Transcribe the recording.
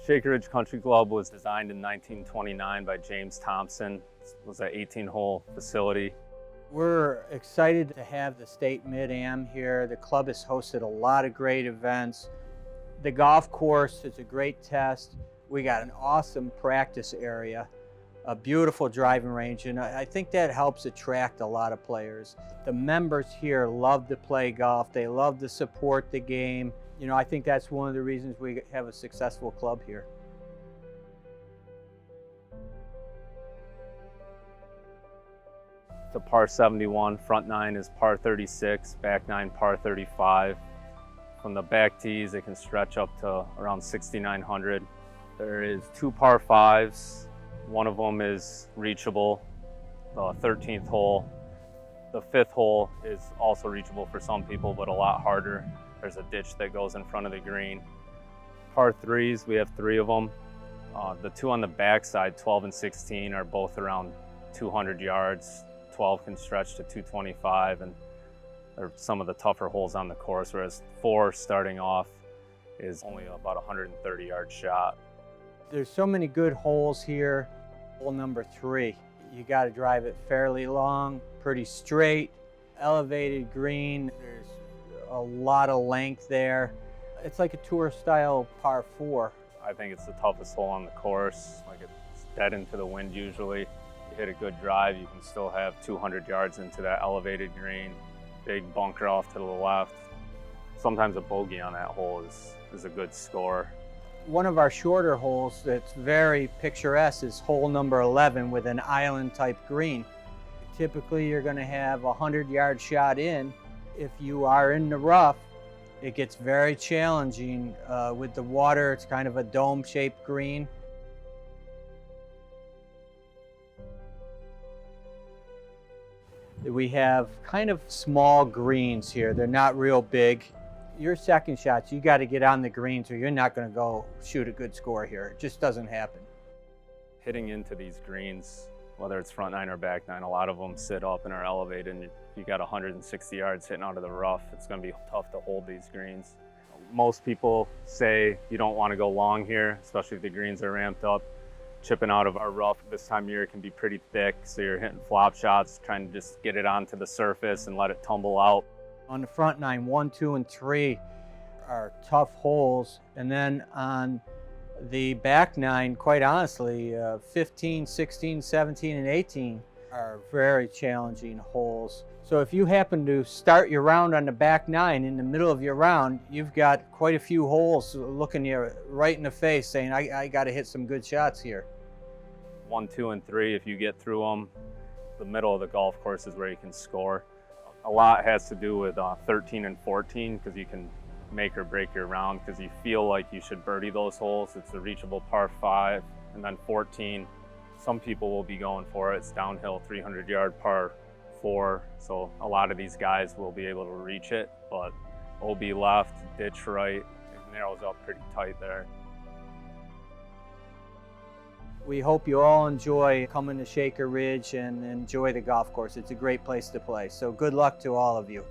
Shaker Ridge Country Club was designed in 1929 by James Thompson. It was an 18-hole facility. We're excited to have the State Mid-Am here. The club has hosted a lot of great events. The golf course is a great test. We got an awesome practice area, a beautiful driving range, and I think that helps attract a lot of players. The members here love to play golf. They love to support the game. You know, I think that's one of the reasons we have a successful club here. It's a par 71, front 9 is par 36, back 9 par 35. From the back tees, it can stretch up to around 6,900. There is 2 par 5s. One of them is reachable, the 13th hole. The 5th hole is also reachable for some people, but a lot harder. There's a ditch that goes in front of the green. Par 3s, we have 3 of them. The 2 on the back side, 12 and 16, are both around 200 yards. 12 can stretch to 225, and they're some of the tougher holes on the course, whereas 4 starting off is only about a 130-yard shot. There's so many good holes here. Hole number 3, you got to drive it fairly long, pretty straight, elevated green. There's a lot of length there. It's like a tour style par 4. I think it's the toughest hole on the course. Like, it's dead into the wind usually. You hit a good drive, you can still have 200 yards into that elevated green. Big bunker off to the left. Sometimes a bogey on that hole is a good score. One of our shorter holes that's very picturesque is hole number 11 with an island type green. Typically you're going to have a 100-yard shot in. If you are in the rough, it gets very challenging. With the water, it's kind of a dome-shaped green. We have kind of small greens here. They're not real big. Your second shots, you got to get on the greens or you're not going to go shoot a good score here. It just doesn't happen. Hitting into these greens, whether it's front 9 or back 9, a lot of them sit up and are elevated, and you got 160 yards hitting out of the rough. It's going to be tough to hold these greens. Most people say you don't want to go long here, especially if the greens are ramped up. Chipping out of our rough this time of year can be pretty thick, so you're hitting flop shots, trying to just get it onto the surface and let it tumble out. On the front 9, 1, 2, and 3 are tough holes, and then on the back 9, quite honestly, 15, 16, 17, and 18 are very challenging holes. So if you happen to start your round on the back 9 in the middle of your round, you've got quite a few holes looking you right in the face saying, I got to hit some good shots here. 1, 2, and 3, if you get through them, the middle of the golf course is where you can score. A lot has to do with 13 and 14, because you can make or break your round, because you feel like you should birdie those holes. It's a reachable par 5, and then 14, some people will be going for it. It's downhill, 300-yard par 4, so a lot of these guys will be able to reach it, but OB left, ditch right, it narrows up pretty tight there. We hope you all enjoy coming to Shaker Ridge and enjoy the golf course. It's a great place to play. So good luck to all of you.